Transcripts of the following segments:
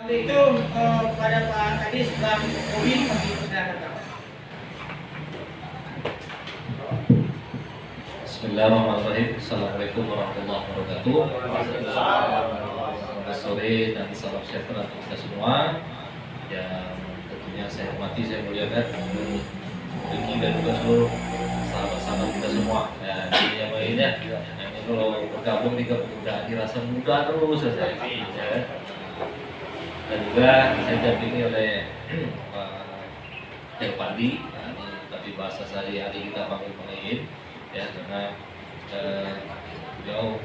Itu pada Pak Kadis Bang Bobi masih persilakan. Bismillahirrahmanirrahim. Assalamualaikum warahmatullahi wabarakatuh. Selamat sore dan salam sejahtera untuk kita semua. Yang tentunya saya hormati, saya muliakan Diki dan juga seluruh sahabat-sahabat kita semua. Ya, ini yang lainnya. Ini kalau bergabung juga udah dirasa muda terus saja. Ya. Dan juga saya didampingi oleh Pak Pandi. Tapi bahasa sehari-hari kita panggil ya, karena beliau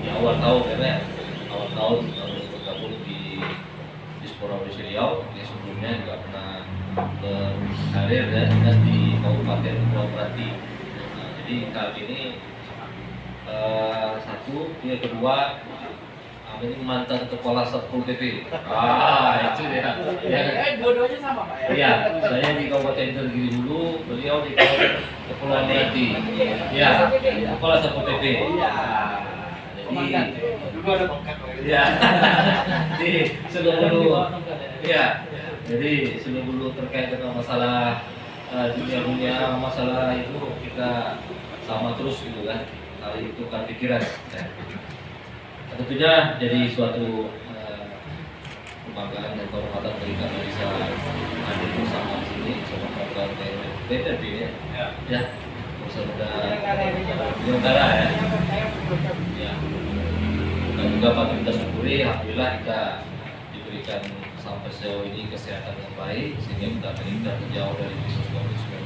di awal tahun ya, awal tahun bergabung di Dispora Malaysia Riau. Dia sebelumnya juga pernah berkarir ya dinas di Kabupaten Pulau Berati. Nah, jadi kali ini satu, yang kedua ini mantan kepala Satpol PP. Itu ya. Dua-duanya sama Pak ya? Iya, saya di Kabupaten Tenggiri dulu, beliau di Kabupaten Kepulauan Berati. Iya, kepala Satpol PP. Jadi dulu ada pangkat. iya. Jadi sebelum dulu terkait dengan masalah dunia masalah itu kita sama terus gitu kan. Kali itu kan pikiran. Tentunya jadi suatu kebanggaan dan kehormatan bagi kami bisa hadir bersama di sini bersama program BTP ya bersama penyelenggara ya. Dan juga patut kita syukuri, alhamdulillah kita diberikan sampai sejauh ini kesehatan yang baik sehingga kita terhindar jauh dari virus COVID-19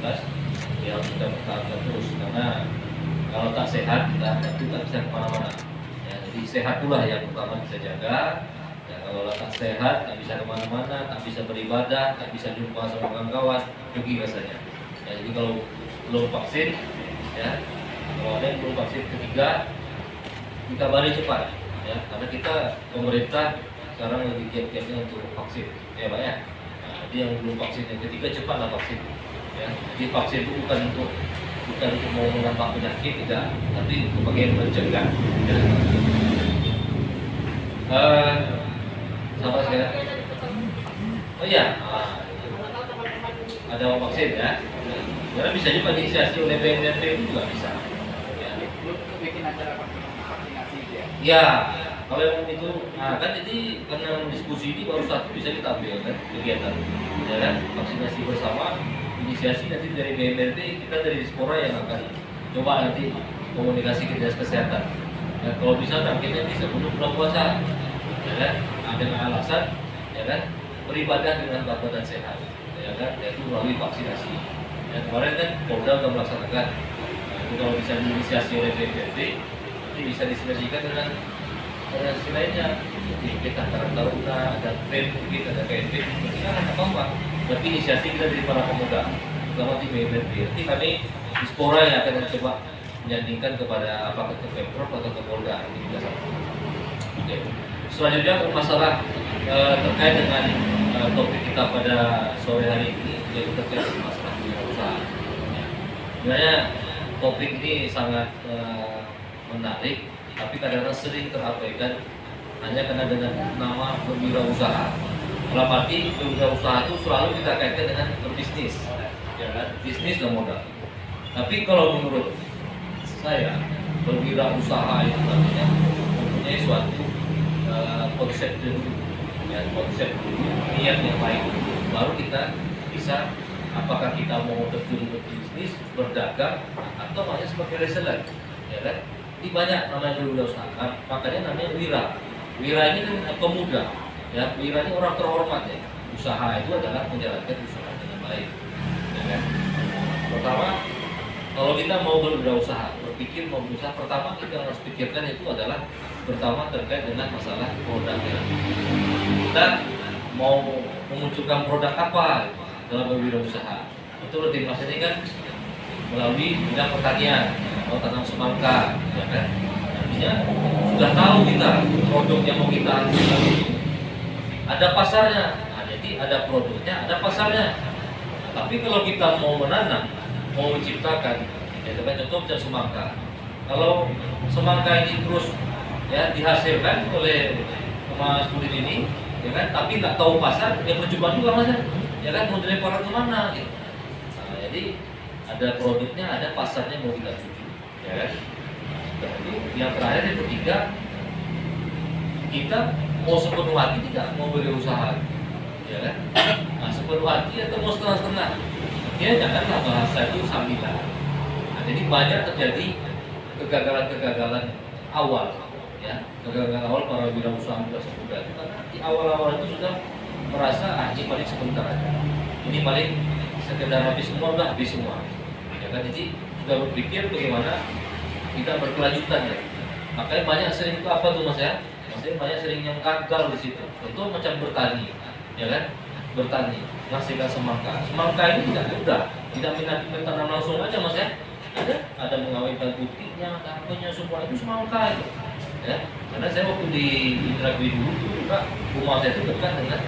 yang kita bertahan terus, karena kalau tak sehat kita tak bisa kemana-mana. Jadi sehat pula yang pertama bisa jaga. Ya, kalau tak sehat, tak bisa kemana-mana, tak bisa beribadah, tak bisa jumpa sama kawan-kawan, rugi rasanya. Ya, jadi kalau belum vaksin, ya, kalau ada yang belum vaksin ketiga, kita balik cepat, ya, karena kita pemerintah sekarang lagi giat-giatnya untuk vaksin, ya Pak ya. Nah, jadi yang belum vaksin yang ketiga cepatlah vaksin. Ya, jadi vaksin itu bukan untuk mau menambah penyakit, tidak, tapi untuk bagian mencegah. Ya. Sama saya. Oh iya, ada vaksin ya. Karena bisa juga diinisiasi oleh BNPB juga bisa. Ya. Bikin acara vaksinasi ya? Ya, kalau yang itu, nah kan jadi karena diskusi ini baru satu bisa kita ambil kan kegiatan, ya kan, vaksinasi bersama. Inisiasi nanti dari BNPB, kita dari Dispora yang akan coba nanti komunikasi ke dinas kesehatan. Dan kalau bisa targetnya nanti sebelum bulan puasa, ya kan, dengan alasan, ya kan, beribadah dengan badan sehat, ya kan, yaitu melalui vaksinasi. Dan kemarin kan Polda sudah melaksanakan. Nah, itu kalau bisa diinisiasi oleh BNPB, nanti bisa disinergikan dengan organisasi lainnya. Jadi kita antara Taruna, ada PEN, ada KNP, kita nggak apa-apa. Berarti inisiasi kita dari para pemuda, terutama di BNPB. Nanti kami Dispora yang akan coba menyandingkan kepada apakah ke Pemprov atau ke Polda. Ini juga sama. Oke. Selanjutnya masalah terkait dengan topik kita pada sore hari ini, yaitu terkait dengan masalah usaha. Sebenarnya topik ini sangat menarik, tapi kadang-kadang sering terabaikan hanya karena dengan nama berwirausaha. Dalam arti berwirausaha itu selalu kita kaitkan dengan berbisnis, ya kan? Bisnis dan modal. Tapi kalau menurut saya berwirausaha itu artinya mempunyai suatu konsep dulu, ya, konsep niat yang baik. Baru kita bisa apakah kita mau terjun berbisnis, berdagang, atau hanya sebagai reseller, ya kan? Ini banyak namanya berwirausaha, makanya namanya wira. Wira ini kan pemuda, ya. Wira ini orang terhormat ya. Usaha itu adalah menjalankan usaha dengan baik, ya kan? Pertama, kalau kita mau berwirausaha, berpikir mau berusaha, pertama kita harus pikirkan itu adalah pertama terkait dengan masalah produknya. Kita mau memunculkan produk apa dalam berwirausaha? Itu lebih maksudnya kan melalui bidang pertanian, atau tanam semangka, ya kan? Artinya sudah tahu kita produk yang mau kita hasilkan ada pasarnya. Nah, jadi ada produknya, ada pasarnya. Nah, tapi kalau kita mau menanam, mau menciptakan, ya kan, contoh macam semangka. Kalau semangka ini terus ya dihasilkan oleh Mas Budin ini, ya kan, tapi nggak tahu pasar, ya percuma juga mas, ya kan, mau dilempar kemana gitu. Nah, jadi ada produknya, ada pasarnya mau kita tuju, ya kan. Jadi yang terakhir yang ketiga, kita mau sepenuh hati tidak mau berusaha, ya kan. Nah, sepenuh hati atau mau setengah-setengah, ya janganlah bahasa itu sambilan. Nah, jadi banyak terjadi kegagalan-kegagalan awal, ya, kegagalan awal para wirausaha muda semuda itu karena di awal-awal itu sudah merasa ini paling sebentar aja, ini paling sekedar habis semua, udah habis semua, ya kan. Jadi sudah berpikir bagaimana kita berkelanjutan ya. Makanya banyak sering itu apa tuh mas ya? Maksudnya banyak sering yang gagal di situ. Contoh macam bertani, ya kan? Bertani, menghasilkan semangka. Semangka ini tidak mudah, tidak menanam langsung aja mas ya. Ada mengawinkan putihnya, apanya semua itu semangka itu. Ya, karena saya waktu di Indragiri dulu itu juga rumah saya itu dekat dengan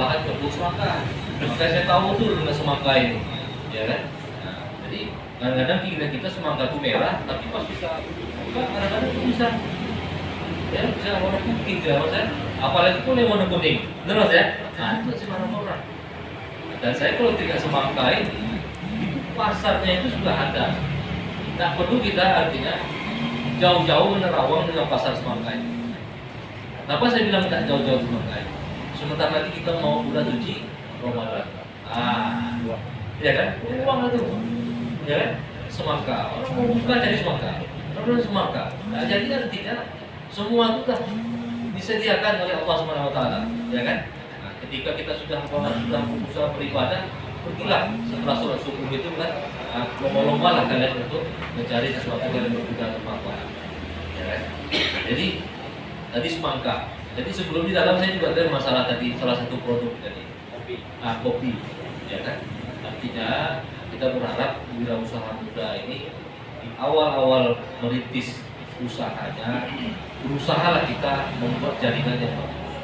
lahan kebun semangka. Makanya saya tahu tuh dengan semangka ini, ya kan? Nah, jadi kadang-kadang kita semangka itu merah, tapi pas kita buka kadang-kadang itu bisa, ya bisa warna putih ya mas ya. Apalagi pun yang warna kuning, benar mas ya? Nah itu sih orang-orang. Dan saya kalau tidak semangka ini, itu pasarnya itu sudah ada. Tidak perlu kita artinya jauh-jauh menerawang dengan pasar semangka ini. Kenapa saya bilang tidak jauh-jauh semangka ini? Sebentar lagi kita mau bulan suci Ramadan. Ya kan? Uang itu, ya kan? Semangka. Orang mau buka cari semangka. Orang semangka. Nah, jadi artinya semua itu dah disediakan oleh Allah Subhanahu Wa Taala, ya kan? Nah, ketika kita sudah berusaha beribadah, pergilah setelah sholat subuh itu kan, lomba-lomba lah kalian untuk mencari sesuatu yang berguna bermanfaat, ya kan? Jadi tadi semangka. Jadi sebelum di dalam saya juga ada masalah tadi salah satu produk tadi kopi, ya kan? Artinya kita berharap wirausaha muda ini di awal-awal merintis usahanya, berusahalah kita membuat jaringan yang bagus.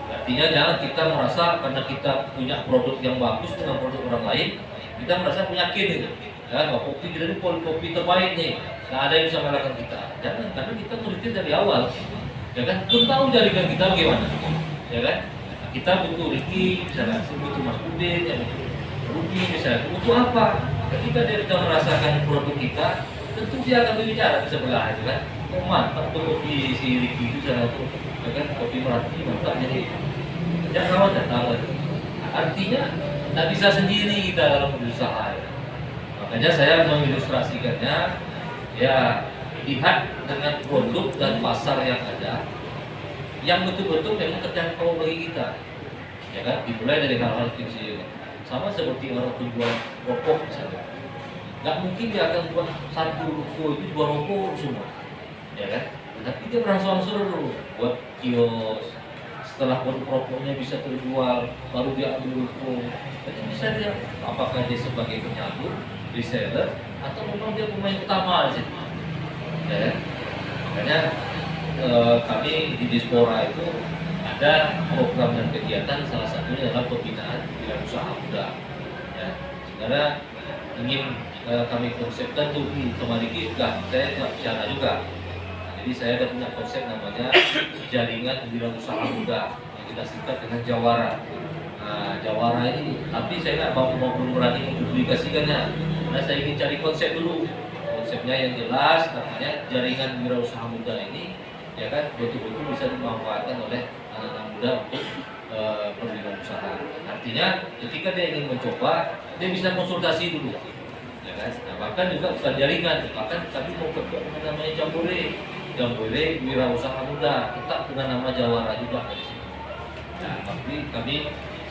Artinya jangan kita merasa karena kita punya produk yang bagus dengan produk orang lain, kita merasa yakin gitu. Ya, kopi kita ini kopi terbaik nih, nggak ada yang bisa mengalahkan kita. Jangan, karena kita merintis dari awal, ya kan? Belum tahu jaringan kita bagaimana, ya kan? Nah, kita butuh Ricky, misalnya, butuh Mas Budin, ya, Ruki misalnya, butuh apa? Ketika dia sudah merasakan produk kita, tentu dia akan berbicara di sebelah itu kan. Oh mantap tuh kopi si Ricky itu sana tuh, ya kan? Kopi Merapi mantap jadi. Jangan rawat datang. Artinya tidak bisa sendiri kita dalam berusaha. Ya. Makanya saya mengilustrasikannya, ya lihat dengan produk dan pasar yang ada, yang betul-betul memang terjangkau bagi kita. Ya kan? Dimulai dari hal-hal kecil. Sama seperti orang penjual rokok misalnya. Nggak mungkin dia akan buat satu ruko itu jual rokok semua, ya kan? Tapi dia berangsur-angsur dulu buat kios. Setelah rokoknya bisa terjual, baru dia ambil ruko. Jadi bisa dia, apakah dia sebagai penyalur, reseller, atau memang dia pemain utama di situ, ya kan? Makanya kami di Dispora itu ada program dan kegiatan, salah satunya adalah pembinaan wirausaha muda. Ya, karena ingin kami konsepkan tuh di Temariki sudah saya telah bicara juga. Jadi saya ada punya konsep namanya jaringan wirausaha muda yang kita singkat dengan Jawara. Nah, Jawara ini, tapi saya nggak mau berani mempublikasikannya karena saya ingin cari konsep dulu, konsepnya yang jelas, namanya jaringan wirausaha muda ini, ya kan, betul-betul bisa dimanfaatkan oleh anak-anak muda untuk berwirausaha. Artinya ketika dia ingin mencoba, dia bisa konsultasi dulu. Ya kan? Nah, bahkan juga bukan jaringan, bahkan kami mau kerja dengan namanya Jambore Wirausaha Muda, tetap dengan nama Jawara juga dari sini. Nah, tapi kami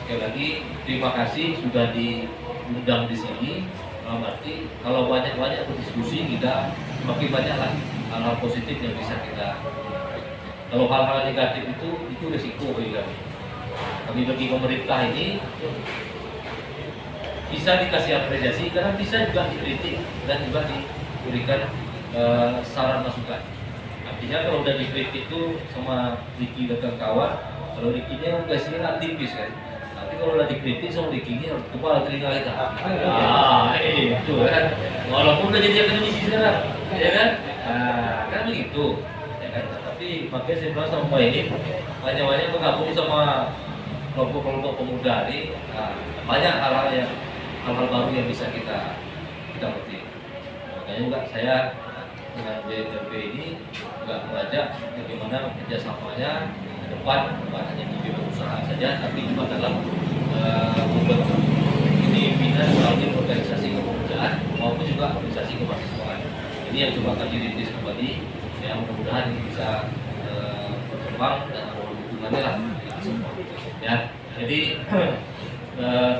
sekali lagi terima kasih sudah diundang di sini. Berarti kalau banyak-banyak berdiskusi kita semakin banyak lah hal-hal positif yang bisa kita. Kalau hal-hal negatif itu risiko bagi kami. Kami bagi pemerintah ini bisa dikasih apresiasi karena bisa juga dikritik dan juga diberikan saran masukan. Artinya kalau udah dikritik itu sama Ricky dan kawan, kalau Ricky-nya biasanya aktivis kan. Tapi kalau udah dikritik sama Ricky-nya kepala telinga kita. Itu kan. Walaupun udah jadi akademisi sekarang, ya kan? Kan begitu. Ya kan? Tapi makanya saya bilang sama Mbak ini, banyak bergabung sama kelompok-kelompok pemuda ini, banyak hal-hal baru yang bisa kita petik. Makanya juga saya dengan BMRP ini juga mengajak bagaimana kerjasamanya ke depan, bukan hanya di bidang usaha saja, tapi juga dalam membentuk ini minat melalui organisasi kepemudaan maupun juga organisasi kemahasiswaan. Ini yang coba kami rintis kembali, yang mudah-mudahan ini bisa berkembang dan hubungannya lah semua. Ya, jadi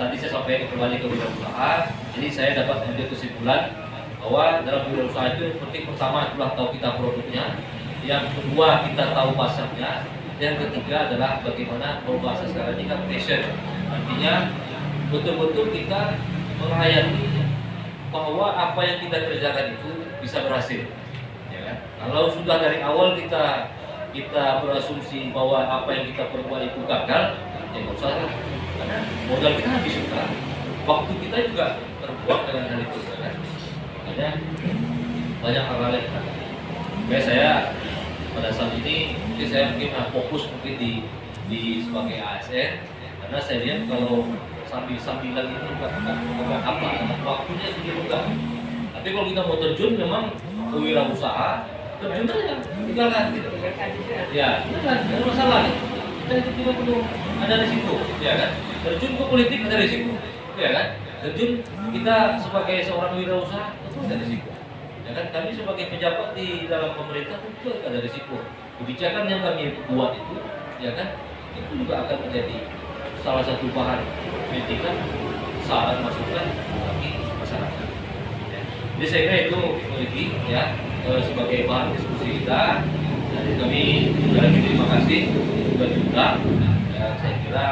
tadi saya sampaikan kembali ke wirausaha. Jadi saya dapat mengambil kesimpulan bahwa dalam wirausaha itu penting pertama adalah tahu kita produknya, yang kedua kita tahu pasarnya, yang ketiga adalah bagaimana berbahasa sekarang ini kan passion. Artinya betul-betul kita menghayati bahwa apa yang kita kerjakan itu bisa berhasil. Ya kan? Kalau sudah dari awal kita berasumsi bahwa apa yang kita perbuat itu gagal, ya nggak usah lah. Karena modal kita habis sudah, waktu kita juga terbuang dengan hal itu, kan? Makanya banyak hal-hal yang kita. Kayak saya pada saat ini, saya mungkin fokus mungkin di sebagai ASN, karena saya lihat kalau sambil-sambilan itu bukan apa, waktunya sedikit enggak. Tapi kalau kita mau terjun memang ke wirausaha, terjun aja, tinggalkan gitu. Ya, itu kan ada masalah. Kita itu juga perlu ada risiko, ya kan? Terjun ke politik ada risiko, ya kan? Terjun kita sebagai seorang wirausaha itu ada risiko. Ya kan, kami sebagai pejabat di dalam pemerintah tentu ada risiko. Kebijakan yang kami buat itu, ya kan, itu juga akan menjadi salah satu bahan kritikan, saran masukan bagi masyarakat. Ya. Jadi saya kira itu memiliki ya sebagai bahan diskusi kita. Jadi kami juga lagi terima kasih juga. Ya, saya kira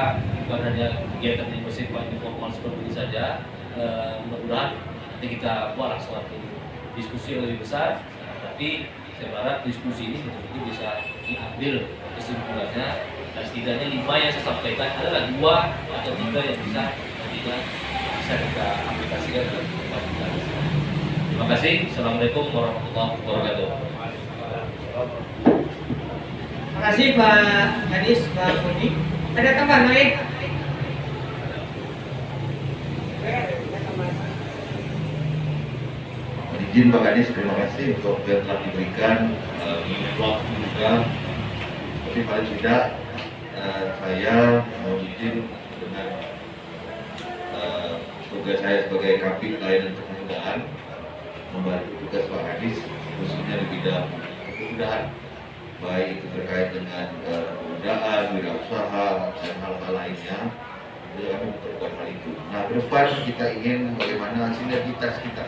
bukan hanya kegiatan yang bersifat informal seperti ini saja. Mudah-mudahan nanti kita buatlah suatu diskusi yang lebih besar, tapi saya berharap diskusi ini betul-betul bisa diambil kesimpulannya, dan setidaknya 5 yang saya sampaikan adalah 2 atau 3 yang bisa kita aplikasikan dalam kehidupan kita. Terima kasih. Assalamualaikum warahmatullahi wabarakatuh. Terima kasih Pak Kadis, Pak Budi. Ada tambahan lain? Izin Pak Kadis, terima kasih untuk yang telah diberikan waktu juga. Tapi paling tidak saya mau izin dengan tugas saya sebagai Kapit Layanan Kepemudaan membantu tugas Pak Kadis khususnya di bidang kepemudaan, baik itu terkait dengan kepemudaan, wirausaha dan hal-hal lainnya. Jadi kami memperkuat hal itu. Nah, ke depan kita ingin bagaimana sinergitas kita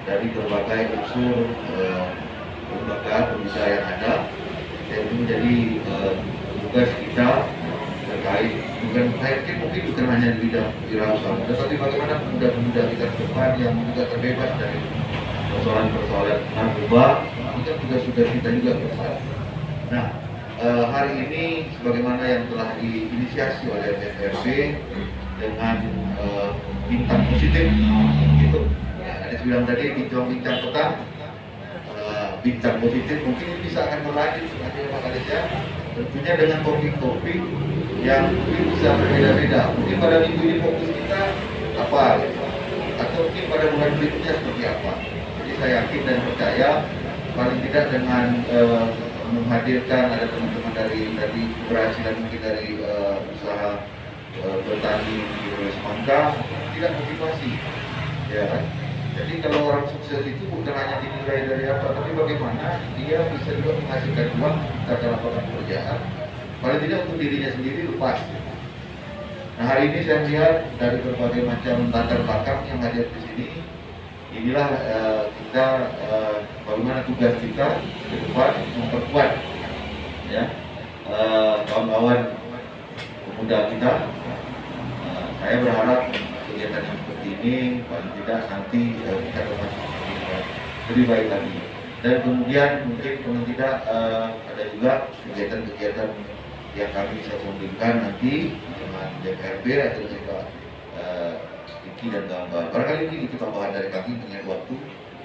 dari berbagai unsur lembaga perusahaan yang ada, dan itu menjadi tugas kita terkait mungkin bukan hanya di bidang wirausaha, tetapi bagaimana pemuda-pemuda kita ke depan yang juga terbebas dari persoalan-persoalan narkoba, itu juga sudah kita juga ke depan. Nah, hari ini sebagaimana yang telah diinisiasi oleh BMRP dengan bintang positif gitu. Ada bilang tadi bincang petang, bintang positif mungkin ini bisa akan berlanjut sebenarnya Pak Kadis ya. Tentunya dengan topik-topik yang mungkin bisa berbeda-beda. Mungkin pada minggu ini fokus kita apa, atau mungkin pada bulan berikutnya seperti apa. Jadi saya yakin dan percaya paling tidak dengan menghadirkan ada teman-teman dari keberhasilan mungkin dari usaha bertani di Semangka tidak motivasi, ya kan? Jadi kalau orang sukses itu bukan hanya dinilai dari apa, tapi bagaimana dia bisa juga menghasilkan uang dari lapangan pekerjaan, paling tidak untuk dirinya sendiri lepas. Nah, hari ini saya melihat dari berbagai macam latar belakang yang hadir di sini, inilah kita bagaimana tugas kita ke depan memperkuat ya kawan-kawan pemuda kita. Saya berharap kegiatan yang seperti ini paling tidak nanti kita dapat lebih baik lagi. Dan kemudian mungkin paling tidak ada juga kegiatan-kegiatan yang kami bisa sambungkan nanti dengan DPRB atau juga Iki dan kawan-kawan. Barangkali ini itu tambahan dari kami dengan waktu.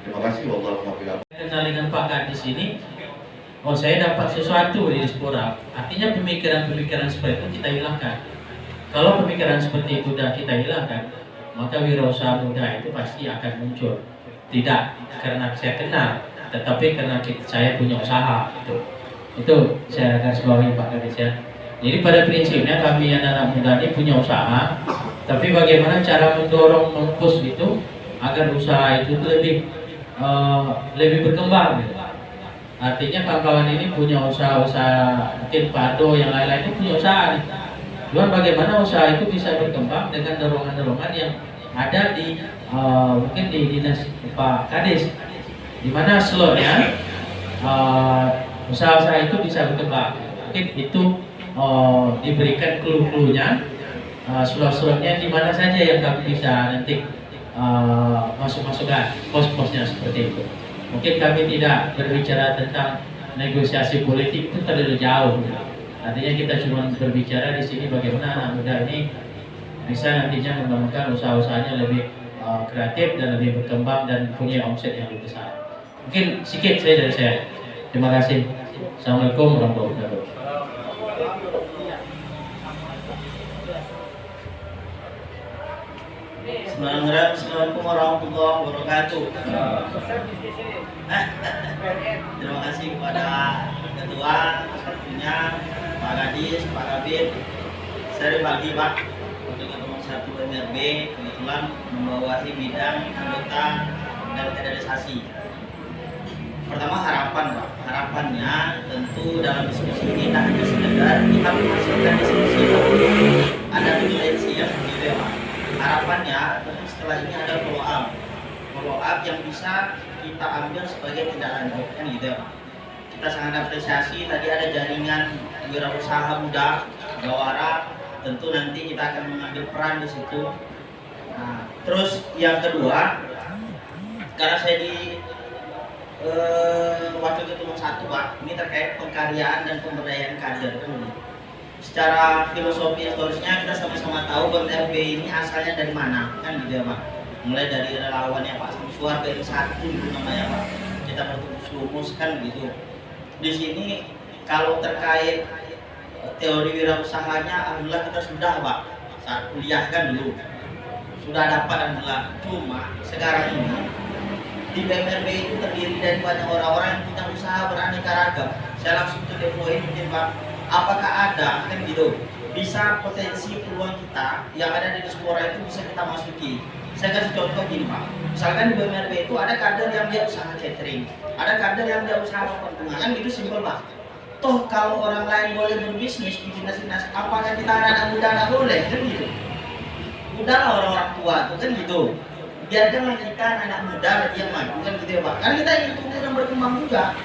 Terima kasih. Wallahualam. Dengan Pak Kadis ini oh saya dapat sesuatu di diaspora, artinya pemikiran-pemikiran seperti itu kita hilangkan. Kalau pemikiran seperti itu sudah kita hilangkan, maka wirausaha muda itu pasti akan muncul. Tidak karena saya kenal, tetapi karena saya punya usaha. Itu saya garis bawahi Pak Kadis ya. Jadi pada prinsipnya kami anak-anak muda ini punya usaha, tapi bagaimana cara mendorong, mempush itu agar usaha itu lebih berkembang. Gitu. Artinya kawan-kawan ini punya usaha-usaha, mungkin Pak Ado yang lain-lain itu punya usaha nih. Cuman bagaimana usaha itu bisa berkembang dengan dorongan-dorongan yang ada di mungkin di dinas Pak Kadis, di mana slotnya usaha-usaha itu bisa berkembang. Mungkin itu diberikan clue-cluenya, slot-slotnya di mana saja yang kami bisa nanti masuk-masukkan pos-posnya seperti itu. Mungkin kami tidak berbicara tentang negosiasi politik, itu terlalu jauh. Artinya kita cuma berbicara di sini bagaimana anak muda ini bisa nantinya mengembangkan usaha-usahanya lebih kreatif dan lebih berkembang dan punya omset yang lebih besar. Mungkin sedikit dari saya. Terima kasih. Assalamualaikum warahmatullahi wabarakatuh. Assalamualaikum warahmatullahi wabarakatuh. Terima kasih kepada ketua, satunya Pak Kadis, Pak Kabit. Saya berbagi Pak untuk nomor 1 MRB kebetulan membawahi bidang anggota dan kaderisasi. Pertama harapan Pak, harapannya tentu dalam diskusi ini tak hanya sekedar kita menghasilkan diskusi, ada tendensi ya gitu ya Pak. Harapannya setelah ini ada follow up yang bisa kita ambil sebagai tindak lanjut kan gitu ya Pak. Kita sangat apresiasi tadi ada jaringan wirausaha muda Jawara, tentu nanti kita akan mengambil peran di situ. Nah, terus yang kedua, karena saya di wakil ketua 1 Pak, ini terkait pengkaryaan dan pemberdayaan kader kan. Secara filosofi historisnya kita sama-sama tahu BMRB ini asalnya dari mana kan gitu ya Pak. Mulai dari relawannya Pak Samsuar BM1 gitu namanya Pak. Kita bertumus kan gitu. Di sini kalau terkait teori wirausahanya alhamdulillah kita sudah Pak. Saat kuliah kan dulu sudah dapat alhamdulillah. Cuma sekarang ini di BMRB itu terdiri dari banyak orang-orang yang punya usaha beraneka ragam. Saya langsung ke depoin mungkin Pak. Apakah ada kan gitu bisa potensi peluang kita yang ada di diaspora itu bisa kita masuki. Saya kasih contoh gini Pak, misalkan di BMRB itu ada kader yang dia usaha catering, ada kader yang dia usaha pertunjukan kan gitu simpel Pak. Toh kalau orang lain boleh berbisnis bikin nasi-nasi, apakah kita anak muda nggak boleh kan gitu. Udahlah orang-orang tua tuh kan gitu, biarkanlah kita anak muda lagi yang maju kan gitu ya Pak. Karena kita ingin tumbuh dan berkembang juga,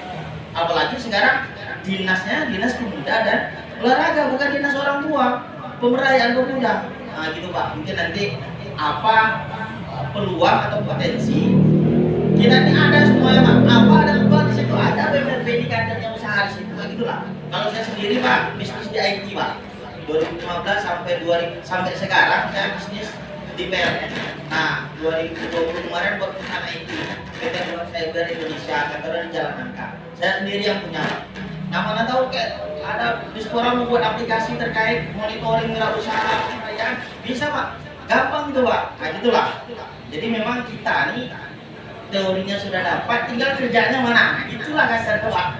apalagi sekarang dinasnya dinas pemuda dan olahraga bukan dinas orang tua, pemberdayaan pemuda. Nah gitu Pak, mungkin nanti apa peluang atau potensi kita ini ada semuanya Pak. Apa ada peluang di situ, ada BMRB di kader yang usaha di situ, nah, gitulah. Kalau saya sendiri Pak bisnis di IT Pak, 2015 sampai sekarang saya bisnis di PLN. Nah 2020 kemarin buat perusahaan IT PT Fiber Indonesia, kantornya di Jalan Nangka. Saya sendiri yang punya. Nah mana tahu kayak ada diaspora membuat aplikasi terkait monitoring wirausaha, ya bisa Pak, gampang gitu Pak. Nah gitulah. Jadi memang kita nih teorinya sudah dapat, tinggal kerjanya mana. Nah, itulah kasar Pak.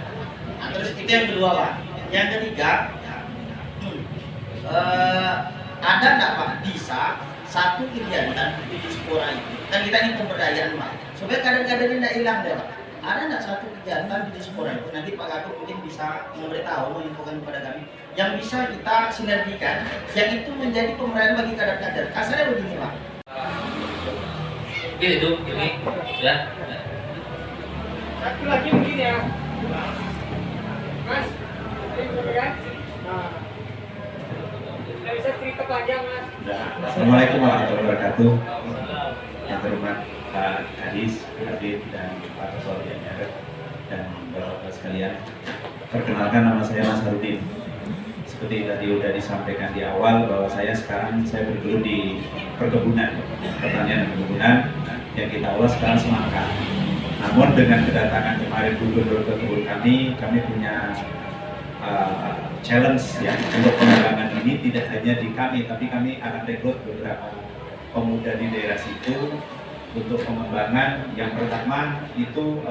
Nah, terus itu yang kedua Pak. Yang ketiga, ada nggak Pak bisa satu kegiatan di diaspora itu? Kan kita ini pemberdayaan Pak, supaya kader-kader ini tidak hilang deh Pak. Ada nggak satu kegiatan di diaspora itu? Nanti Pak Gatot mungkin bisa memberitahu, menginfokan kepada kami yang bisa kita sinergikan, yang itu menjadi pemberdayaan bagi kader-kader. Kasarnya begini Pak. Mungkin itu ini ya. Satu lagi begini ya, Mas. Ini kan? Nah, nggak bisa cerita panjang Mas. Assalamualaikum warahmatullahi wabarakatuh. Yang terhormat Pak Kadis, Habib dan Pak Ketua DPR dan Bapak-Bapak sekalian. Perkenalkan nama saya Mas Harudin. Seperti tadi sudah disampaikan di awal bahwa saya bergelut di perkebunan, pertanian dan perkebunan yang kita olah sekarang semangka. Namun dengan kedatangan kemarin gubernur ke kebun kami punya challenge ya untuk pengembangan ini tidak hanya di kami, tapi kami akan rekrut beberapa pemuda di daerah situ untuk pengembangan. Yang pertama itu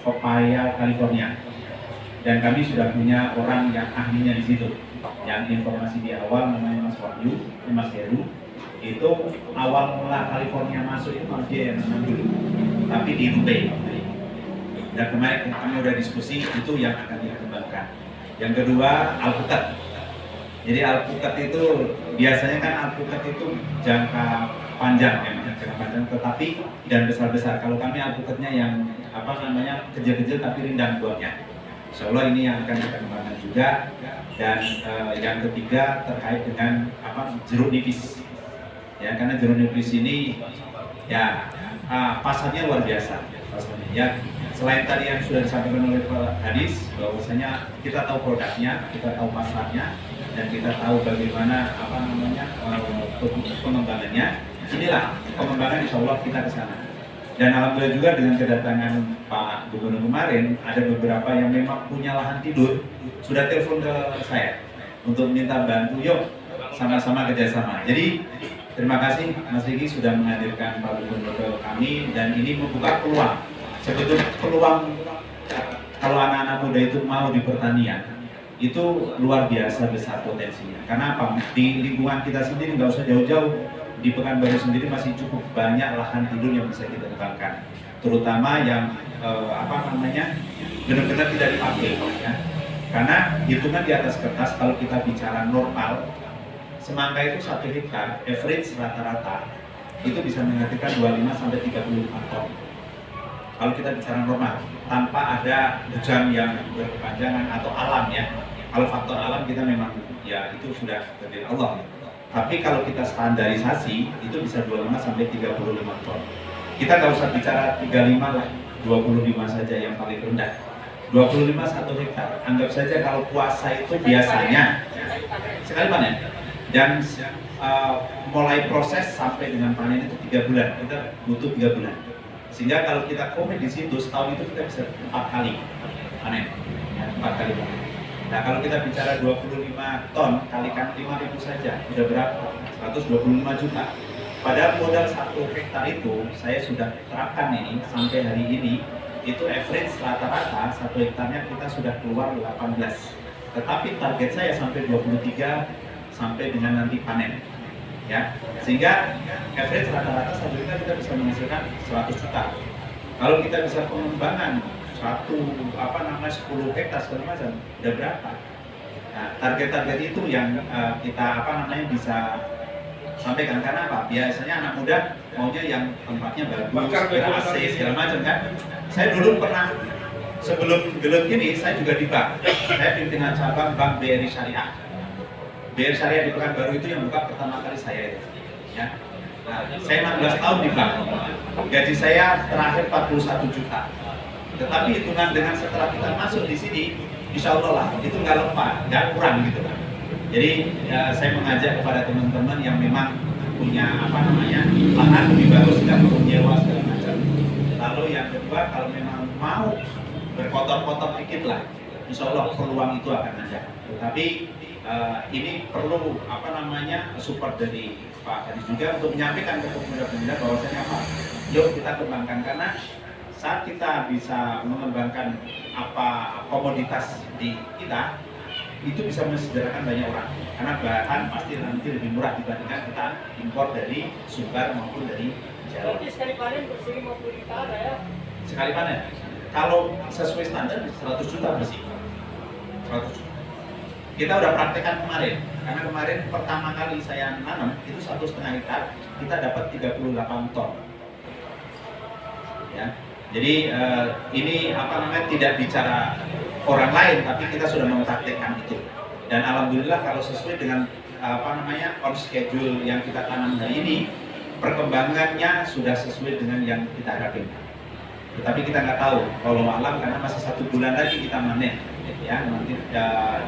pepaya California, dan kami sudah punya orang yang ahlinya di situ. Yang informasi di awal namanya Mas Wahyu, Mas Heru, itu awal mula California masuk itu harus dia yang nanam dulu, tapi di Rubei. Dan kemarin kami udah diskusi itu yang akan dikembangkan. Yang kedua, alpukat. Jadi alpukat itu biasanya kan alpukat itu jangka panjang ya, jangka panjang, tetapi dan besar-besar. Kalau kami alpukatnya yang kecil-kecil tapi rindang buahnya. Insya Allah ini yang akan kita kembangkan juga. Dan yang ketiga terkait dengan jeruk nipis. Ya, karena jeruk nipis ini ya pasarnya luar biasa. Pasarnya ya. Selain tadi yang sudah disampaikan oleh Pak Hadis, bahwasanya kita tahu produknya, kita tahu pasarnya, dan kita tahu bagaimana pengembangannya. Inilah pengembangan, insya Allah kita ke sana. Dan alhamdulillah juga dengan kedatangan Pak Gubernur kemarin, ada beberapa yang memang punya lahan tidur, sudah telepon ke saya untuk minta bantu, yuk sama-sama kerjasama. Jadi terima kasih Mas Riki sudah menghadirkan Pak Gubernur ke kami, dan ini membuka peluang. Sebetulnya peluang kalau anak-anak muda itu mau di pertanian itu luar biasa besar potensinya. Karena apa? Di lingkungan kita sendiri nggak usah jauh-jauh, di Pekanbaru sendiri masih cukup banyak lahan tidur yang bisa kita kembangkan, terutama yang benar-benar tidak dipakai ya. Karena hitungan di atas kertas kalau kita bicara normal, semangka itu 1 hektar average rata-rata itu bisa menghasilkan 25 sampai 35 ton. Kalau kita bicara normal, tanpa ada hujan yang berkepanjangan atau alam ya. Kalau faktor alam kita memang ya itu sudah dari Allah. Tapi kalau kita standarisasi itu bisa 25 sampai 35 ton. Kita nggak usah bicara 35 lah, 25 saja yang paling rendah. 25 1 hektar. Anggap saja kalau puasa itu biasanya sekali panen. Dan mulai proses sampai dengan panen itu 3 bulan. Kita butuh 3 bulan. Sehingga kalau kita komit di situ setahun itu kita bisa 4 kali panen, ya, 4 kali panen. Nah kalau kita bicara 25 ton kalikan 5.000 saja, sudah berapa? 125 juta. Padahal modal 1 hektar itu saya sudah terapkan ini sampai hari ini, itu average rata-rata 1 hektarnya kita sudah keluar 18. Tetapi target saya sampai 23 sampai dengan nanti panen. Ya, sehingga average rata-rata 1 hektar kita bisa menghasilkan 100 juta. Kalau kita bisa pengembangan 10 hektar segala macam, udah berapa? Nah, target-target itu yang kita bisa sampaikan. Karena apa? Biasanya anak muda maunya yang tempatnya bagus, ber-AC segala macam kan. Saya dulu pernah sebelum gelut ini saya juga di bank. Saya pimpinan cabang Bank BRI Syariah. BRI Syariah di Pekanbaru itu yang buka pertama kali saya itu. Ya. Nah, saya 16 tahun di bank. Gaji saya terakhir 41 juta. Tetapi hitungan dengan setelah kita masuk di sini, insya Allah lah itu nggak lepas, nggak kurang gitu kan. Jadi saya mengajak kepada teman-teman yang memang punya lahan lebih bagus, tidak perlu nyewa segala macam. Lalu yang kedua, kalau memang mau berkotor-kotor dikit lah, insya Allah peluang itu akan ada. Tapi ini perlu support dari Pak Hadis juga untuk menyampaikan ke pemuda-pemuda bahwasanya yuk kita kembangkan, karena saat kita bisa mengembangkan komoditas di kita itu bisa mensejahterakan banyak orang, karena bahan pasti nanti lebih murah dibandingkan kita impor dari Sumbar maupun dari Jawa. Berarti sekali panen bersih 50 juta ada ya? Sekali panen, kalau sesuai standar 100 juta bersih, 100 juta. Kita udah praktekkan kemarin, karena kemarin pertama kali saya nanam itu 1,5 hektar kita dapat 38 ton. Ya, jadi ini tidak bicara orang lain, tapi kita sudah mempraktekkan itu. Dan alhamdulillah kalau sesuai dengan on schedule yang kita tanam hari ini, perkembangannya sudah sesuai dengan yang kita harapkan. Tetapi kita nggak tahu, kalau alam karena masih 1 bulan lagi kita panen. Ya, nanti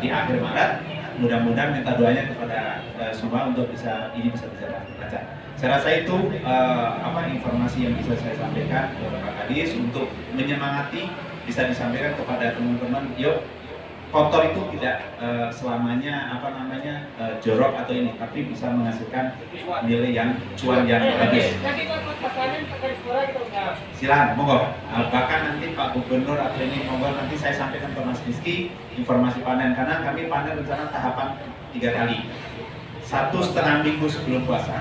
di akhir Maret mudah-mudahan minta doanya kepada semua untuk ini bisa baca. Saya rasa itu informasi yang bisa saya sampaikan kepada Pak Kadis untuk menyemangati, bisa disampaikan kepada teman-teman. Yuk, kotor itu tidak selamanya jorok atau ini, tapi bisa menghasilkan nilai yang cuan yang bagus. Nanti kalau pasaran pakai sekolah kita udah. Silakan, monggo. Bahkan nanti Pak Gubernur atau ini monggo nanti saya sampaikan ke Mas Rizky informasi panen, karena kami panen rencana tahapan 3 kali. 1,5 minggu sebelum puasa,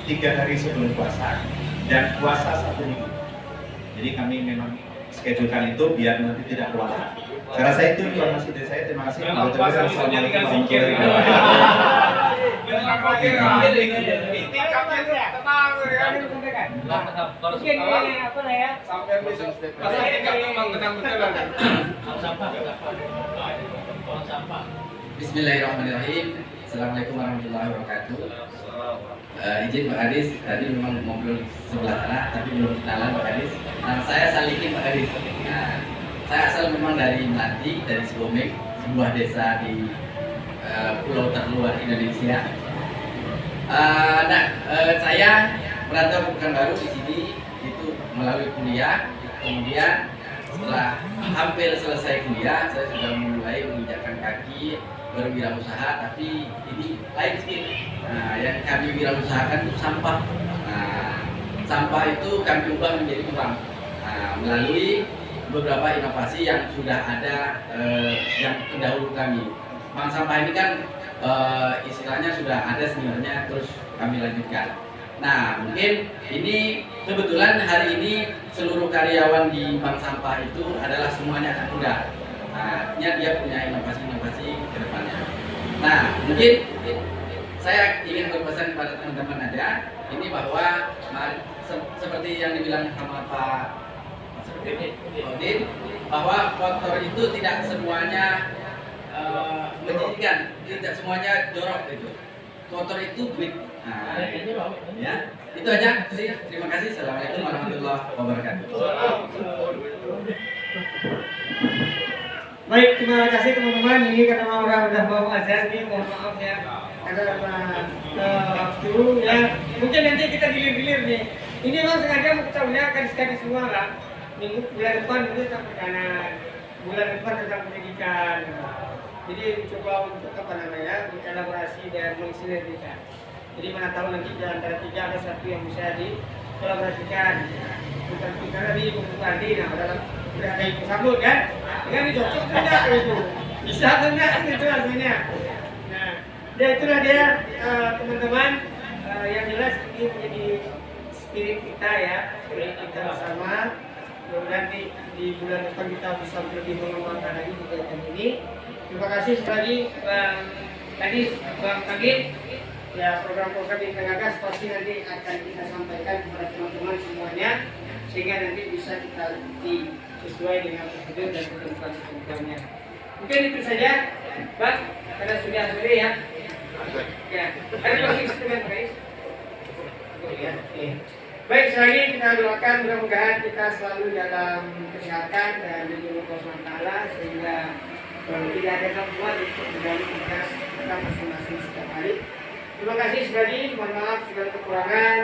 3 hari sebelum puasa, dan puasa 1 minggu. Jadi kami memang schedulekan itu biar nanti tidak kewalahan. Saya rasa itu informasi dari saya. Terima kasih. Assalamualaikum Bismillahirrahmanirrahim. Assalamualaikum warahmatullahi wabarakatuh. Izin Pak Kadis, tadi memang ngobrol sebelah sana, tapi belum kenalan Pak Kadis. Nama saya Salikin Pak Kadis. Saya asal memang dari Melati, dari Siboming, sebuah desa di pulau terluar Indonesia. Saya merantau bukan baru di sini itu melalui kuliah. Kemudian setelah hampir selesai kuliah, saya sudah mulai menginjakkan kaki berwirausaha, tapi ini lain sedikit. Yang kami wirausahakan itu sampah. Sampah itu kami ubah menjadi uang melalui beberapa inovasi yang sudah ada yang pendahulu kami. Bank sampah ini kan istilahnya sudah ada sebenarnya, terus kami lanjutkan. Nah, mungkin ini kebetulan hari ini seluruh karyawan di bank sampah itu adalah semuanya anak muda. Artinya dia punya inovasi-inovasi ke depannya. Nah, mungkin saya ingin berpesan kepada teman-teman ada ini bahwa seperti yang dibilang sama Pak Odin, bahwa kotor itu tidak semuanya menjadikan, tidak semuanya jorok itu. Kotor itu duit. Ya, itu aja sih. Terima kasih. Assalamualaikum warahmatullahi wabarakatuh. Baik, terima kasih teman-teman. Ini karena udah mau azan nih, mohon maaf ya. Karena waktu ya. Mungkin nanti kita gilir-gilir nih. Ini memang sengaja mau kita undang kadis-kadis semua lah. Bulan depan itu tentang perikanan, bulan depan tentang pendidikan. Jadi coba untuk berkolaborasi dan mensinergikan. Jadi mana tahu nanti di antara 3 ada satu yang bisa dikolaborasikan. Bukan karena di buku tadi, udah ada ibu sambut kan? Dengan dicocok tidak itu, bisa enggak itu hasilnya. Nah, itulah dia teman-teman, yang jelas ini menjadi spirit kita ya, spirit kita bersama. Mudah-mudahan di bulan depan kita bisa lebih mengembangkan lagi kegiatan ini. Terima kasih sekali lagi Bang Kadis, Bang Agit. Ya, program-program yang tergagas pasti nanti akan kita sampaikan kepada teman-teman semuanya, sehingga nanti bisa kita ikuti sesuai dengan prosedur dan ketentuan-ketentuannya. Mungkin itu saja, Bang, karena sudah sore ya. Ya, ada closing statement, guys. Ya, oke. Baik, sekali lagi kita doakan mudah-mudahan kita selalu dalam kesehatan dan dilindungi Allah SWT, sehingga tidak ada gangguan untuk menjalani tugas kita masing-masing setiap hari. Terima kasih sekali, mohon maaf segala kekurangan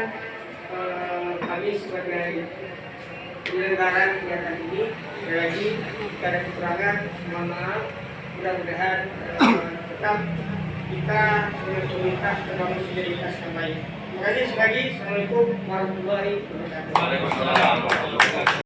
kami sebagai penyelenggaraan kegiatan ini. Sekali lagi, jika ada kekurangan, mohon maaf. Mudah-mudahan tetap kita dengan komunitas terbangun solidaritas yang baik. Terima kasih sekali lagi. Assalamualaikum warahmatullahi wabarakatuh.